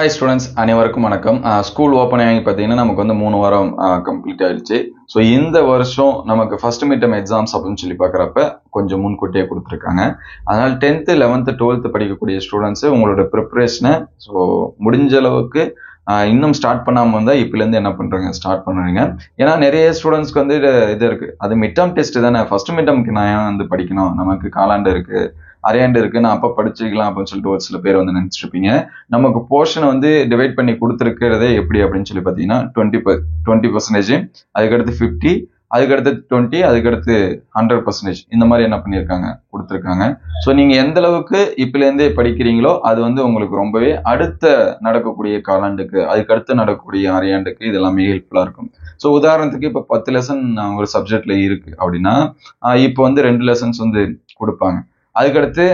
Hi students, அனைவருக்கும் வணக்கம். School open ஆகி பார்த்தீங்கன்னா நமக்கு வந்து 3 வாரம் கம்ப்ளீட் ஆயிடுச்சு. ஸோ இந்த வருஷம் நமக்கு ஃபர்ஸ்ட் மிட்டம் எக்ஸாம்ஸ் அப்படின்னு சொல்லி பார்க்குறப்ப கொஞ்சம் முன்கூட்டியே கொடுத்துருக்காங்க. அதனால் 10th 11th 12th படிக்கக்கூடிய ஸ்டூடெண்ட்ஸு உங்களோட ப்ரிப்பரேஷனை ஸோ முடிஞ்ச அளவுக்கு இன்னும் ஸ்டார்ட் பண்ணாமல் இருந்தால் இப்போலேருந்து என்ன பண்ணுறீங்க ஸ்டார்ட் பண்ணுறீங்க. ஏன்னா நிறைய ஸ்டூடெண்ட்ஸ்க்கு வந்து இது இருக்குது, அது மிட்டம் டெஸ்ட் தானே, ஃபர்ஸ்ட் மிட்டம்க்கு நான் ஏன் வந்து படிக்கணும், நமக்கு காலாண்டு இருக்குது, அரையாண்டு இருக்கு, நான் அப்ப படிச்சுக்கலாம் அப்படின்னு சொல்லிட்டு ஒரு சில பேர் வந்து நினைச்சிட்டு இருப்பீங்க. நமக்கு போர்ஷன் வந்து டிவைட் பண்ணி கொடுத்துருக்கிறதே எப்படி அப்படின்னு சொல்லி பாத்தீங்கன்னா 20%, அதுக்கடுத்து 50, அதுக்கடுத்து 20, அதுக்கடுத்து 100% இந்த மாதிரி என்ன பண்ணியிருக்காங்க கொடுத்துருக்காங்க. ஸோ நீங்க எந்த அளவுக்கு இப்பல இருந்தே படிக்கிறீங்களோ அது வந்து உங்களுக்கு ரொம்பவே அடுத்த நடக்கக்கூடிய காலாண்டுக்கு, அதுக்கடுத்து நடக்கக்கூடிய அரையாண்டுக்கு இது எல்லாமே ஹெல்ப்ஃபுல்லா இருக்கும். ஸோ உதாரணத்துக்கு இப்போ 10 லெசன் ஒரு சப்ஜெக்ட்ல இருக்கு அப்படின்னா இப்போ வந்து 2 லெசன்ஸ் வந்து கொடுப்பாங்க. அதுக்கடுத்து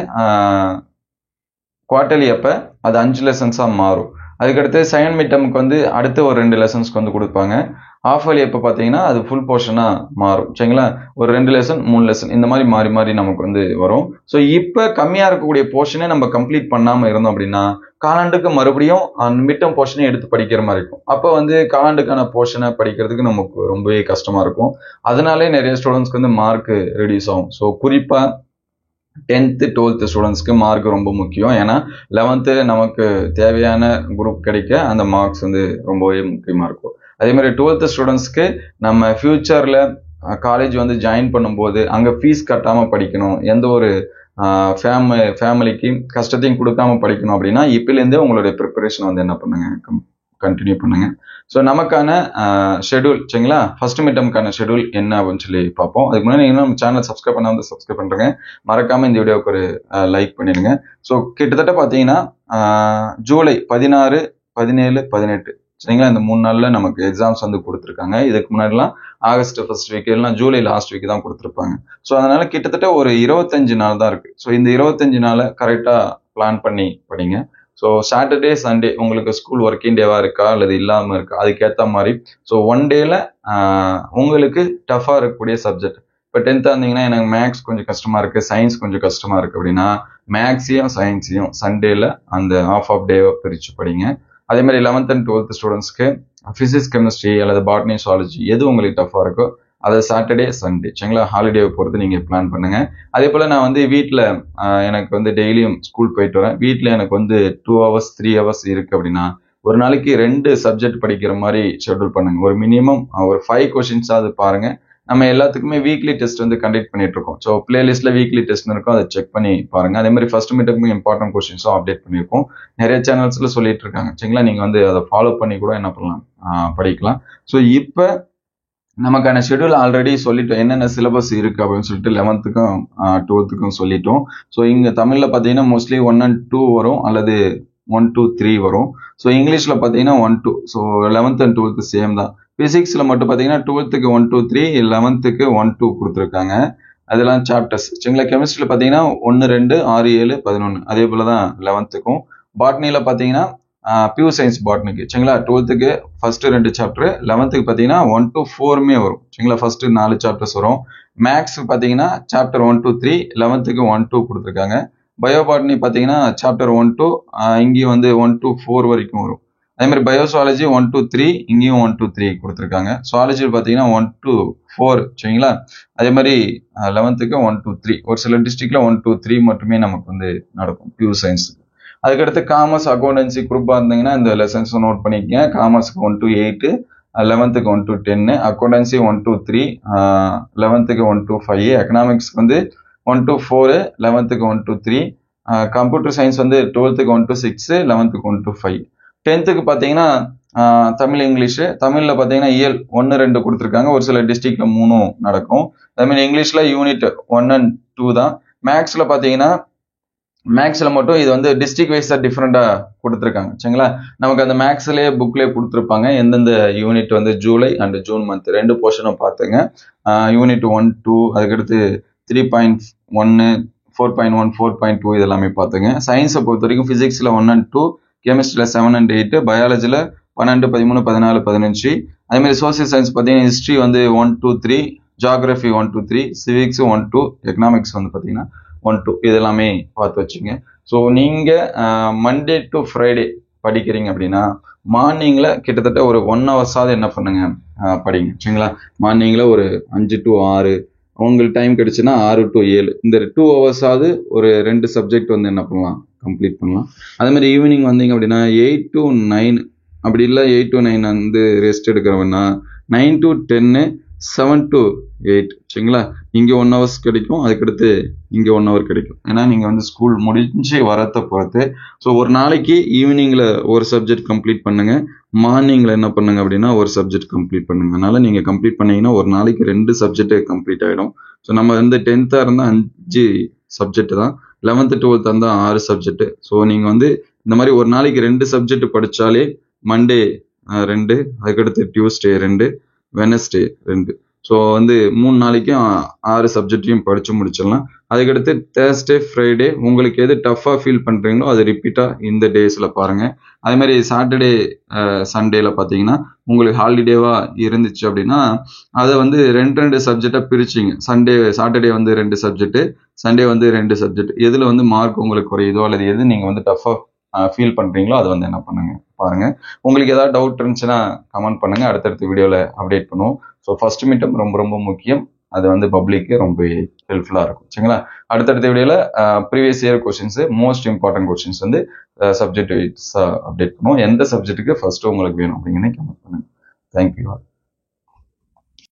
குவார்டர்லி அப்ப அது 5 லெசன்ஸா மாறும். அதுக்கடுத்து செகண்ட் மிட்டமுக்கு வந்து அடுத்து ஒரு 2 லெசன்ஸ்க்கு வந்து கொடுப்பாங்க. ஹாஃப் இயர்லி எப்ப பாத்தீங்கன்னா அது ஃபுல் போர்ஷனா மாறும். சரிங்களா, ஒரு 2 லெசன் 3 லெசன் இந்த மாதிரி மாறி மாறி நமக்கு வந்து வரும். ஸோ இப்ப கம்மியா இருக்கக்கூடிய போர்ஷனே நம்ம கம்ப்ளீட் பண்ணாம இருந்தோம் அப்படின்னா காலாண்டுக்கு மறுபடியும் மிட்டம் போர்ஷனை எடுத்து படிக்கிற மாதிரி இருக்கும். அப்ப வந்து காலாண்டுக்கான போர்ஷனை படிக்கிறதுக்கு நமக்கு ரொம்பவே கஷ்டமா இருக்கும். அதனாலே நிறைய ஸ்டூடெண்ட்ஸ்க்கு வந்து மார்க் ரெடியூஸ் ஆகும். ஸோ குறிப்பா 10th 12th ஸ்டூடெண்ட்ஸ்க்கு மார்க் ரொம்ப முக்கியம். ஏன்னா 11th நமக்கு தேவையான குரூப் கிடைக்க அந்த மார்க்ஸ் வந்து ரொம்பவே முக்கியமா இருக்கும். அதே மாதிரி 12th ஸ்டூடெண்ட்ஸ்க்கு நம்ம ஃபியூச்சர்ல காலேஜ் வந்து ஜாயின் பண்ணும்போது அங்க ஃபீஸ் கட்டாம படிக்கணும், எந்த ஒரு ஃபேமிலிக்கு கஷ்டத்தையும் கொடுக்காம படிக்கணும் அப்படின்னா இப்பிலேருந்தே உங்களுடைய ப்ரிப்பரேஷன் வந்து என்ன பண்ணுங்க கண்டினியூ பண்ணுங்க. ஸோ நமக்கான ஷெடியூல் சரிங்களா, ஃபர்ஸ்ட் மிட்டம்கான ஷெடியூல் என்ன அப்படின்னு சொல்லி பார்ப்போம். அதுக்கு முன்னாடி நீங்க நம்ம சேனல் சப்ஸ்கிரைப் பண்ணாம வந்து சப்ஸ்கிரைப் பண்றேங்க, மறக்காம இந்த வீடியோவுக்கு ஒரு லைக் பண்ணிடுங்க. ஸோ கிட்டத்தட்ட பார்த்தீங்கன்னா ஜூலை 16, 17, 18 சரிங்களா, இந்த 3 நாள்ல நமக்கு எக்ஸாம்ஸ் வந்து கொடுத்துருக்காங்க. இதுக்கு முன்னாடிலாம் ஆகஸ்ட் ஃபர்ஸ்ட் வீக் இல்லைன்னா ஜூலை லாஸ்ட் வீக் தான் கொடுத்துருப்பாங்க. ஸோ அதனால கிட்டத்தட்ட ஒரு 25 நாள் தான் இருக்கு. ஸோ இந்த 25 நாளை கரெக்டா பிளான் பண்ணி படிங்க. ஸோ சாட்டர்டே சண்டே உங்களுக்கு ஸ்கூல் ஒர்க்கிங் டேவா இருக்கா அல்லது இல்லாமல் இருக்கா அதுக்கேற்ற மாதிரி. ஸோ ஒன் டேல உங்களுக்கு டஃபா இருக்கக்கூடிய சப்ஜெக்ட், இப்போ 10th இருந்தீங்கன்னா எனக்கு மேக்ஸ் கொஞ்சம் கஷ்டமா இருக்கு, சயின்ஸ் கொஞ்சம் கஷ்டமா இருக்கு அப்படின்னா மேக்ஸையும் சயின்ஸையும் சண்டேல அந்த ஆஃப் டேவை பிரிச்சு படிங்க. அதே மாதிரி 11th and 12th ஸ்டூடெண்ட்ஸ்க்கு பிசிக்ஸ் கெமிஸ்ட்ரி அல்லது பாட்னி ஜுவாலஜி எது உங்களுக்கு டஃபா இருக்கோ அது சாட்டர்டே சண்டே சரிங்களா ஹாலிடேவை பொறுத்து நீங்க பிளான் பண்ணுங்க. அதே போல நான் வந்து வீட்டில் எனக்கு வந்து டெய்லியும் ஸ்கூல் போயிட்டு வரேன், வீட்டில் எனக்கு வந்து 2 hours 3 hours இருக்கு அப்படின்னா ஒரு நாளைக்கு 2 சப்ஜெக்ட் படிக்கிற மாதிரி ஷெட்யூல் பண்ணுங்க. ஒரு மினிமம் ஒரு 5 கொஸ்டின்ஸ் அது பாருங்க. நம்ம எல்லாத்துக்குமே வீக்லி டெஸ்ட் வந்து கண்டக்ட் பண்ணிட்டு இருக்கோம். ஸோ பிளேலிஸ்ட்ல வீக்லி டெஸ்ட் இருக்கும், அதை செக் பண்ணி பாருங்க. அதே மாதிரி ஃபர்ஸ்ட் மிட்டமுக்கு இம்பார்ட்டன்ட் கொஸ்டின்ஸும் அப்டேட் பண்ணியிருக்கோம், நிறைய சேனல்ஸ்ல சொல்லிட்டு இருக்காங்க சரிங்களா. நீங்க வந்து அதை ஃபாலோ பண்ணி கூட என்ன பண்ணலாம் படிக்கலாம். ஸோ இப்போ நமக்கான ஷெடியூல் ஆல்ரெடி சொல்லிட்டோம், என்னென்ன சிலபஸ் இருக்கு அப்படின்னு சொல்லிட்டு 11th-க்கும் 12th-க்கும் சொல்லிட்டோம். ஸோ இங்க தமிழ்ல பாத்தீங்கன்னா மோஸ்ட்லி 1 and 2 வரும் அல்லது 1 2 3 வரும். ஸோ இங்கிலீஷ்ல பாத்தீங்கன்னா 1 2. So 11th and 12th same தான். பிசிக்ஸ்ல மட்டும் பாத்தீங்கன்னா 12th-க்கு 1 2 3, 11th-க்கு 1 2 கொடுத்துருக்காங்க. அதெல்லாம் சாப்டர்ஸ் சரிங்களா. கெமிஸ்ட்ரியில பாத்தீங்கன்னா 1 2 6 7 11 அதே போலதான் 11th-க்கும். பாட்னில பாத்தீங்கன்னா பியூர் சயின்ஸ் பாட்னிக்கு சரிங்களா 12th-க்கு ஃபர்ஸ்ட் 2 சாப்டர், 11th-க்கு பாத்தீங்கன்னா 1 to 4 வரும் சரிங்களா. ஃபர்ஸ்ட் 4 சாப்டர்ஸ் வரும். மேக்ஸ் பாத்தீங்கன்னா சாப்டர் 1 to 3, 11th-க்கு 1 2 கொடுத்துருக்காங்க. பயோ பாட்னி பாத்தீங்கன்னா சாப்டர் 1 to இங்கேயும் வந்து 1 to 4 வரைக்கும் வரும். அதே மாதிரி பயோசுவாலஜி 1 to 3, இங்கேயும் 1 to 3 கொடுத்துருக்காங்க. சுவாலஜி பாத்தீங்கன்னா 1 to 4 சரிங்களா. அதே மாதிரி 11th-க்கு 1 to 3, ஒரு சில டிஸ்ட்ரிக்ட்ல 1 to 3 மட்டுமே நமக்கு வந்து நடக்கும் பியூர் சயின்ஸ். அதுக்கடுத்து காமர்ஸ் அக்கௌண்டன்சி குரூப்பா இருந்தீங்கன்னா இந்த லெசன்ஸ் நோட் பண்ணிக்கங்க. காமர்ஸ்க்கு 1 to 8, 11th-க்கு 1 to 10, accountancy 1 to 3, 11th-க்கு 1 to 5, எக்கனாமிக்ஸ்க்கு வந்து 1 to 4, 11th-க்கு 1 to 3, கம்ப்யூட்டர் சயின்ஸ் வந்து 12th-க்கு 1 to 6, 11th-க்கு 1 to 5. 10th-க்கு பாத்தீங்கன்னா தமிழ் இங்கிலீஷ், தமிழ்ல பாத்தீங்கன்னா இயல் 1 2 கொடுத்துருக்காங்க, ஒரு சில டிஸ்ட்ரிக்ட்ல 3 நடக்கும். அதே மாதிரி இங்கிலீஷ்ல யூனிட் 1 and 2 தான். மேக்ஸ்ல பாத்தீங்கன்னா மேக்ஸ்ல மட்டும் இது வந்து டிஸ்ட்ரிக்ட் வைஸா டிஃப்ரெண்டா கொடுத்துருக்காங்க சரிங்களா. நமக்கு அந்த மேக்ஸ்லயே புக்லயே கொடுத்துருப்பாங்க எந்தெந்த யூனிட் வந்து ஜூலை அண்ட் ஜூன் மந்த் 2 போர்ஷனும் பார்த்துங்க. யூனிட் 1 2, அதுக்கடுத்து 3.1, 4.1, 4.2 இதெல்லாமே பார்த்துங்க. சயின்ஸை பொறுத்த வரைக்கும் பிசிக்ஸ்ல 1 and 2, கெமிஸ்ட்ரியில 7 and 8, பயாலஜில 12 13 14 15. அதே மாதிரி சோசியல் சயின்ஸ் பார்த்தீங்கன்னா ஹிஸ்டரி வந்து 1 2 3, ஜியாகிரபி 1 2 3, சிவிக்ஸ் 1 2, எக்கனாமிக்ஸ் வந்து பார்த்தீங்கன்னா 1 2 இது எல்லாமே பார்த்து வச்சுங்க. ஸோ நீங்க மண்டே டு ஃப்ரைடே படிக்கிறீங்க அப்படின்னா மார்னிங்ல கிட்டத்தட்ட ஒரு 1 ஹவர்ஸாவது என்ன பண்ணுங்க, படிங்க. சரிங்களா? மார்னிங்ல ஒரு 5 to 6, உங்களுக்கு டைம் கிடைச்சுன்னா 6 to 7, இந்த 2 ஹவர்ஸாவது ஒரு 2 சப்ஜெக்ட் வந்து என்ன பண்ணலாம், கம்ப்ளீட் பண்ணலாம். அதே மாதிரி ஈவினிங் வந்தீங்க அப்படின்னா 8 to 9, அப்படி இல்லை 8 to 9 வந்து ரெஸ்ட் எடுக்கிறவன்னா 9 to 10, 7 to 8. சரிங்களா? இங்கே 1 ஹவர்ஸ் கிடைக்கும், அதுக்கடுத்து இங்கே 1 ஹவர் கிடைக்கும். ஏன்னா நீங்கள் வந்து ஸ்கூல் முடிஞ்சு வரத்தை பொறுத்து. ஸோ ஒரு நாளைக்கு ஈவினிங்கில் ஒரு சப்ஜெக்ட் கம்ப்ளீட் பண்ணுங்க, மார்னிங்கில் என்ன பண்ணுங்க அப்படின்னா ஒரு சப்ஜெக்ட் கம்ப்ளீட் பண்ணுங்க. அதனால நீங்கள் கம்ப்ளீட் பண்ணீங்கன்னா ஒரு நாளைக்கு 2 சப்ஜெக்ட் கம்ப்ளீட் ஆகிடும். ஸோ நம்ம வந்து 10th இருந்தால் 5 சப்ஜெக்ட் தான், 11th 12th இருந்தால் 6 சப்ஜெக்ட். ஸோ நீங்கள் வந்து இந்த மாதிரி ஒரு நாளைக்கு 2 சப்ஜெக்ட் படித்தாலே மண்டே 2, அதுக்கடுத்து டியூஸ்டே 2, வெனஸ்டே 2. ஸோ வந்து 3 நாளைக்கும் 6 சப்ஜெக்டையும் படித்து முடிச்சிடலாம். அதுக்கடுத்து தேர்ஸ்டே ஃப்ரைடே உங்களுக்கு எது டஃப்பாக ஃபீல் பண்ணுறீங்களோ அது ரிப்பீட்டாக இந்த டேஸில் பாருங்கள். அதே மாதிரி சாட்டர்டே சண்டேல பார்த்தீங்கன்னா உங்களுக்கு ஹாலிடேவாக இருந்துச்சு அப்படின்னா அதை வந்து 2 சப்ஜெக்டாக பிரிச்சிங்க. சாட்டர்டே வந்து 2 சப்ஜெக்ட், சண்டே வந்து 2 சப்ஜெக்ட். எதில் வந்து மார்க் உங்களுக்கு குறையுதோ அல்லது எது நீங்கள் வந்து டஃப்பாக ஃபீல் பண்ணுறீங்களோ அது வந்து என்ன பண்ணுங்க பாருங்க. உங்களுக்கு ஏதாவது டவுட் இருந்துச்சுன்னா கமெண்ட் பண்ணுங்க, அடுத்தடுத்த வீடியோவில் அப்டேட் பண்ணுவோம். ஸோ ஃபர்ஸ்ட் மீட்டம் ரொம்ப ரொம்ப முக்கியம், அது வந்து பப்ளிக்கு ரொம்ப ஹெல்ப்ஃபுல்லாக இருக்கும். சரிங்களா? அடுத்தடுத்த வீடியோவில் previous year questions, most important questions வந்து சப்ஜெக்ட் வைஸாக அப்டேட் பண்ணுவோம். எந்த சப்ஜெக்ட்டுக்கு ஃபர்ஸ்ட் உங்களுக்கு வேணும் அப்படிங்கிறத கமெண்ட் பண்ணுங்க. தேங்க்யூ.